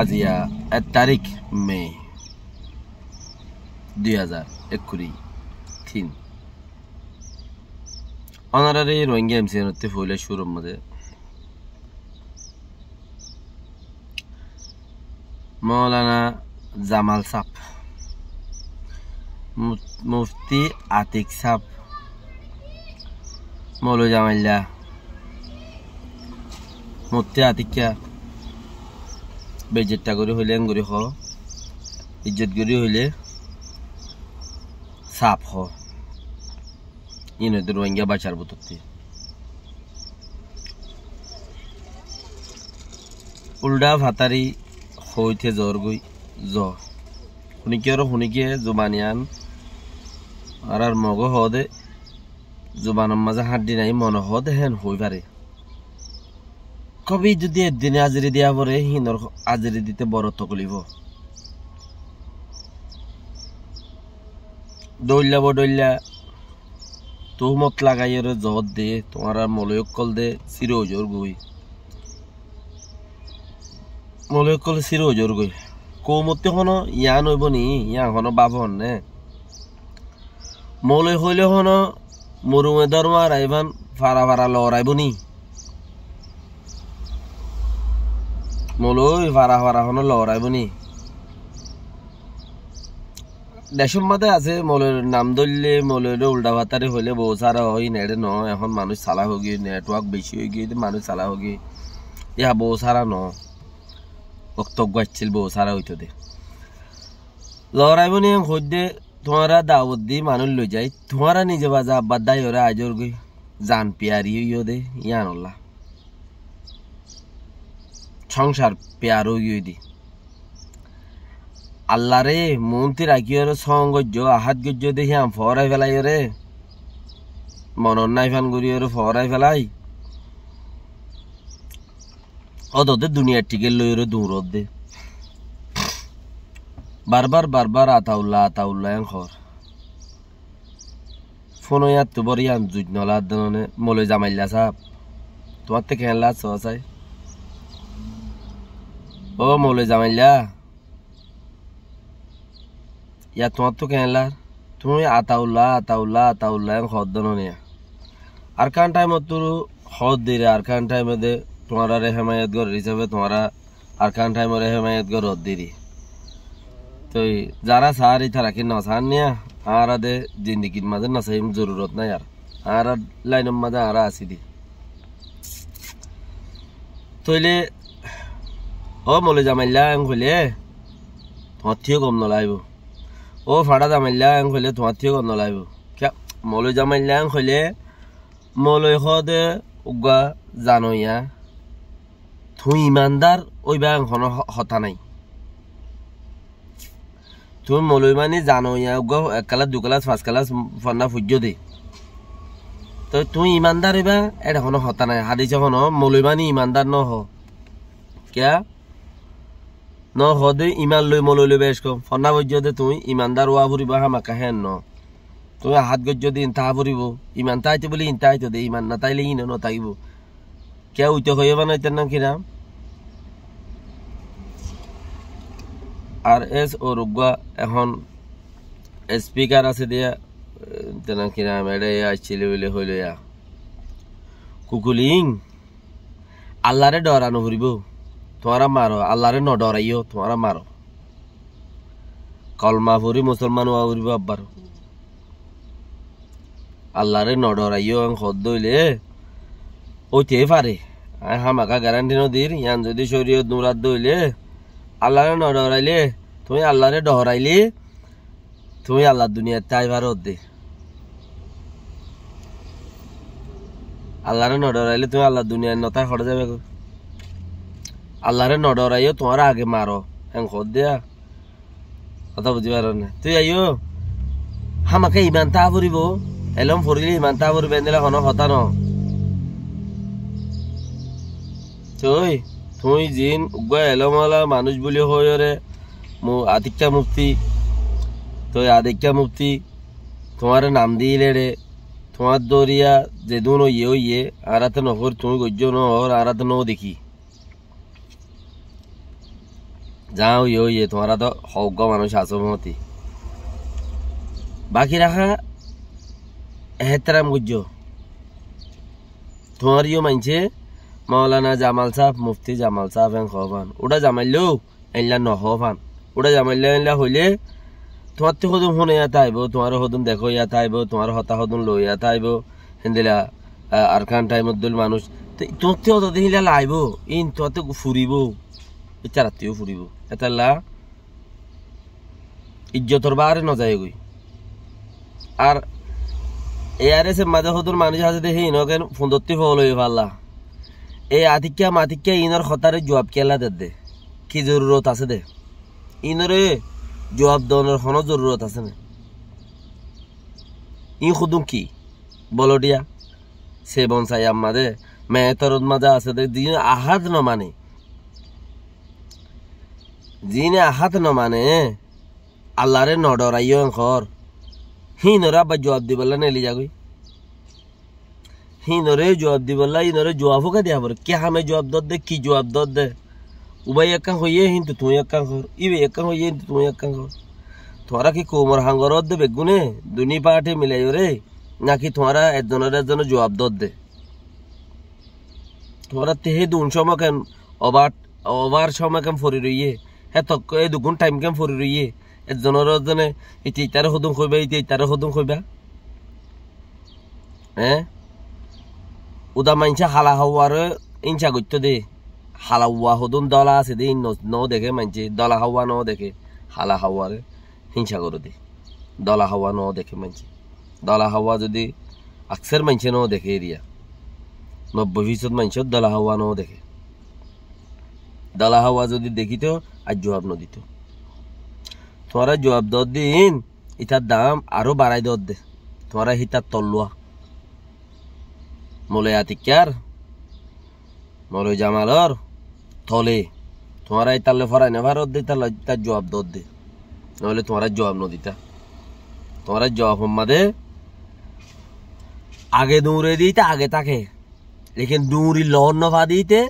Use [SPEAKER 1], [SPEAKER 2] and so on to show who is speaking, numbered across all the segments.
[SPEAKER 1] আজিয়া 1 তারিখ মে 2023 অনারারি রোহিঙ্গা এমসিএনতে ফুলে শুরুর মধ্যে মৌলানা জামাল সাপ, মুফতি আতিক সাপ, মৌলভী জামাইল্লা, মুফতি আতিকা বেজেটটা করে হইলে আঙ্গুরি হ, ইজ্জত করি হইলে সাপ হ, ইনদের রোহিঙ্গা বাঁচার বুততে উল্টা ভাতারি হইতে জ্বর গই শুনিকে আর শুনিকে জুবানিয়ান আর মগ হদে জুবানের মাঝে হাড্ডি নাই মন হদে হেন হই পারে কবি যদি একদিনে আজরি দিয়া পরে হিনর আজরি দিতে বড় তকলিফ দৌল্লা তুহমত লাগাইয়ের জহর দে তোমার মলয়ক কল দে চিরজোর গই মলয়ক কল চিরজোর গই কৌমতি হন ইয়া নইব নি ইয়া হন বাপ হন নে মলয় হইলে হন মরুমে ধর্মা রাইবান ফারা লড়াইব নি মলয় ফারা হন লড়াইব নি দেশের মধ্যে আছে মলয়ের নাম ধরলে মলয়ের উল্টা ভাতারে হইলে বউ সারা হয় নেড়ে ন এখন মানুষ চালা হোক নেটওয়ার্ক বেশি হয়ে গিয়ে মানুষ চালা হোক ইহা বউ সারা ন বক্তব্য আসছিল বউ সারা হইতো দে লড়াইব নি হইতে তোমারা দাওয়াত দি মানুষ লই যায় তোমারা নিজে বাজা আব্বার দাই ওরা আজর গই জান পিয়ারি হইও দে ইয়ান আল্লাহ সংসার পেয়ার হইও দি আল্লাহ রে মন্ত্রী রাখিওর সঙ্গজ্য আহাত গজ্য দেখি আম ফরাই ফেলাই রে মনন নাই ফান করি ওর ফরাই ফেলাই অদতে দুনিয়ার টিকে লই ওর দৌড়ত দে বারবার আতাউল্লাহ খর ফোন ইয়াত তো বড় ইয়ান জুজ নলা দনে মলে জামাইল্লা সাহেব তোমার থেকে খেলা চাই ও মলে জামাইল্লা ইয়া তোমার তো কেনলা তুমি আতাউল্লাহ হদ্দন নিয়া আর কান টাইম তোর হদ দিরে আর কান টাইম দে তোমার হেমায়ত গর হিসাবে তোমারা আর কান টাইম হেমায়ত গর হদ দিরি তো যারা সারি তারা কি নসান নিয়া আর দে জিন্দিগির মাঝে নসাইম জরুরত নাই আর লাইনের মাঝে আর আসি দি তইলে ও মলে জামাইল্লা হইলে তোমার থেকে কম নলাইব ও ফাড়া জামাইল্লা হইলে তোমার থেকে কম নলাইব কে মলে জামাইল্লা হইলে মলয় হদে উগা জানইয়া তুই ইমানদার ওই ব্যাং হতা নাই তুমি মলয় মানে জানইয়া উগা 1 ক্লাস 2 ক্লাস 5 ক্লাস ফন্না ফুজ্য দে তো তুই ইমানদার হইবা এটা হন হতা নাই হাদিসে হন মলয় মানে ইমানদার ন হ কে ন হদে ইমান লই মলই লই বেশ কম ফন্না বজ্জদে তুই ইমানদার ওয়া ভরিবা হামাকা হেন ন তুই হাত গজ্জদে ইনতা ভরিব ইমান তাইতে বলি ইনতা আইতে দে ইমান না তাইলে ইন ন তাইব কে উইতে হইবা না তেন কিনা আর এস ও রুগা এখন স্পিকার আছে দিয়া তেন কিনা মেডে আইছিল বলে হইল ইয়া কুকুলিং আল্লাহরে ডরানো ভরিব তোমারা মারো আল্লাহরে ন ডরাইও তোমারা মারো কলমা ফুরি মুসলমান হওয়া ফুরিব আব্বার আল্লাহরে ন ডরাইও হদ দইলে ওইতে পারে হামাকা গ্যারান্টি নদীর ইয়ান যদি শরীয়ত নুরাত দইলে আল্লাহরে ন ডরাইলে তুমি আল্লাহরে ডরাইলে তুমি আল্লাহ দুনিয়ার তাই ভারত দে আল্লাহরে ন ডরাইলে তুমি আল্লাহ দুনিয়ার নতায় হড়ে যাবে আল্লাহরে ন ডরাইও তোমার আগে মারো হ্যাঁ খদ দেয়া কথা বুঝি পার না তুই আইও হামাকে ইমান তা ফুরিব এলম ফুরিলে ইমান তা ফুরি বেঁধেলে হন হতা ন তুই জিন উগা এলমলা মানুষ বলি হয়ে রে আদিক্যা মুফতি তো আদিক্যা মুফতি তোমার নাম দিলে রে তোমার দরিয়া যে দুন ইয়ে আরাতে নহর তুমি গজ্য নহর আরাতে ন দেখি যাও ইয়ে তোমারা তো হজ্ঞ মানুষ আছো মতি বাকি রাখা এহতরাম গজ্য তোমার ইয়ে মানছে মৌলানা জামাল সাহেব মুফতি জামাল সাহেব এন খান ওটা জামাইলেও এনলা নহফান ওটা জামাইলে এনলা হইলে তোমার তো সদুম শুনে ইয়াতে আইব তোমার সদুম দেখো ইয়াতে আইব তোমার হতা সদুম লই ইয়াতে আইব হেন্দিলা আরকান টাইমত দল মানুষ তোমার তো অত দেখিলা আইব ইন তোমার তো ফুরিব ইচ্ছা রাত্রিও ফুরিব এতাল্লা ইজ্জতর বারে নজায় গই আর এআরএস মাঝে সদুর মানুষ আছে দেখি ইনকেন ফুন্দত্তি ফল হয়ে পারলা এই আতিক্যা মাতিক্যা ইনর খতারে জবাব কেলা দে কি জরুরত আছে দে ইনরে জবাব দেওয়ার কোনো জরুরত আছে না ই খুদুম কি বলডিয়া সে বনসাই আমাদে মেহতরত মাঝে আছে দে যিনি আহাত ন মানে যিনি আহাত ন মানে আল্লাহরে নডরাইও ঘর হিনরে আবার জবাব দিবলা নেলি যাগই হিনরে জবাব দিবলা ইনরে জবাবও কে দিয়া পরে কে হামে জবাব দে কি জবাব দে উবাই একা হইয়ে হিন্তু তুই একা ঘর ইবে একা হইয়ে হিন্তু তুই একা ঘর তোরা কি কোমর হাঙ্গরত দে বেগুনে দুনি পাঠে মিলাই রে নাকি তোরা একজনের জবাব দে তোরা তেহে দুন সময় কেন ওভার সময় কেন ফরি রইয়ে হ্যাঁ তক এই দুগুণ টাইম কেন ফরি রইয়ে একজনের জনে ইতি তারে হদুম কইবা ইতি তারে হদুম কইবা হ্যাঁ উদা মাইনছা হালা হওয়ারে ইনচা গত্য দে হালা হওয়া হদুম দলা আছে দে ন দেখে মানছে দলা হাওয়া ন দেখে হালা হাওয়ারে হিংসা করে দে দলা হাওয়া ন দেখে মানছে দলা হাওয়া যদি আকসের মানছে ন দেখে এরিয়া 90% মানুষ দলা হাওয়া ন দেখে দলা হাওয়া যদি দেখিত আর জবাব ন দিত তোমরা জবাব দিন ইটার দাম আরো বাড়াই দে তোমরা হিতার তল্লুয়া মলে আতিকার মলে জামালর থলে তোমরা ইতালে ফরাই না ভারত দে তার জবাব দে নহলে তোমরা জবাব ন দিতা তোমরা জবাব মাদে আগে দৌড়ে দিতে আগে তাকে लेकिन दूरी लौन नफा दीते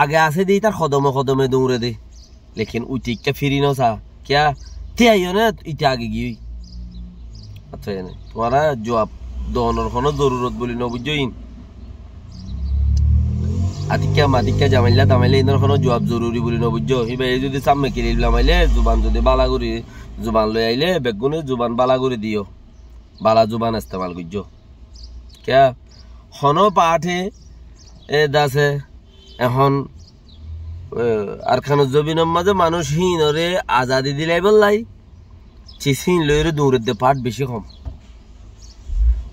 [SPEAKER 1] आगे आसे दी तार खदमे दूरे दे लेकिन उचिक क्या फिरी न सा क्या ते आइयो ना इते आगे गई अच्छा है ना तुम्हारा जवाब दोनों को ना जरूरत बोली ना बुझो इन आतिक्या जामिला तमिले इधर को ना जवाब जरूरी बोली ना बुझो ही भाई जो दे सामने के लिए लामाइले जुबान जो दे बालागुरी जुबान ले आइले बेगुने जुबान बालागुरी दियो बाला जुबान इस्तेमाल बुझो क्या खनो पाठे এ দাসে এখন আর খান জবিনের মাঝে মানুষ হিনরে আজাদি দিলাই বললাই চিসিন লইরে দৌড়ে দে পাট বেশি কম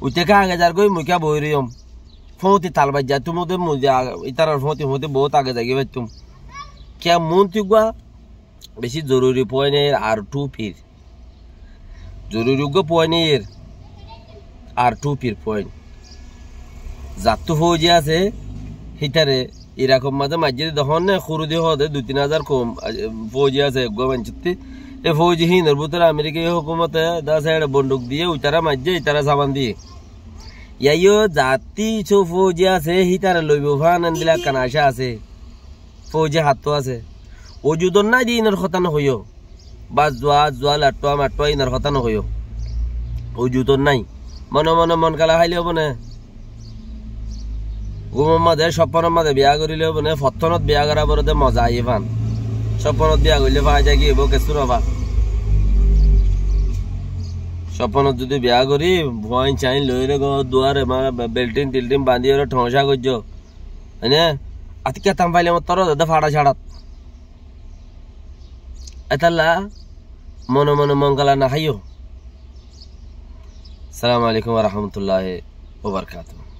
[SPEAKER 1] উইতে আগে যার গই মুখা বইরিয়ম ফতি তালবাই যা তুমি ওদের ইতার ফতি হতে বহুত আগে যাই ভাই তুমি কে মন তুগা বেশি জরুরি পয়েন্ট আর টু ফির জরুরি গো পয়েন্ট আর টু ফির পয়েন্ট যাত্তু ফৌজি আছে হিতারে এরকম মাঝে মাঝে তখন সরু দিয়ে হতে 2-3 কম ফৌজি আছে গোবাঞ্চিতে এই ফৌজি হিনের ভিতরে আমেরিকায় হুকুমতে দাস একটা বন্দুক দিয়ে উতারা মাঝে ইতারা সাবান দিয়ে ইয়াইও জাতি ছো ফৌজি আছে হিতারে লইব ফান দিলা কানাশা আছে ফৌজি হাতও আছে ও যুদন নাই দি ইনার কথা নহইও বা জোয়া লাটুয়া মাটুয়া ইনার কথা নহইও ও যুদন নাই মন কালা খাইলে হব না গুমর মাঝে স্বপ্নের মাঝে বিয়া করিলে মানে ফতনত বিয়া করা বরতে মজা আই পান স্বপ্নত বিয়া করলে পাওয়া যায় কি হব কেসু নবা স্বপ্নত যদি বিয়া করি ভয় চাইন লইরে গো দুয়ারে বেল্টিন টিল্টিন বান্ধি ওরা ঠোঁসা করছ হ্যাঁ আজকে তাম পাইলে আমার তর দাদা ফাড়া ছাড়াত এতাল্লা মনে মঙ্গলা না খাইও। আসসালামু আলাইকুম ওয়া রাহমাতুল্লাহি ওয়া বারাকাতুহু।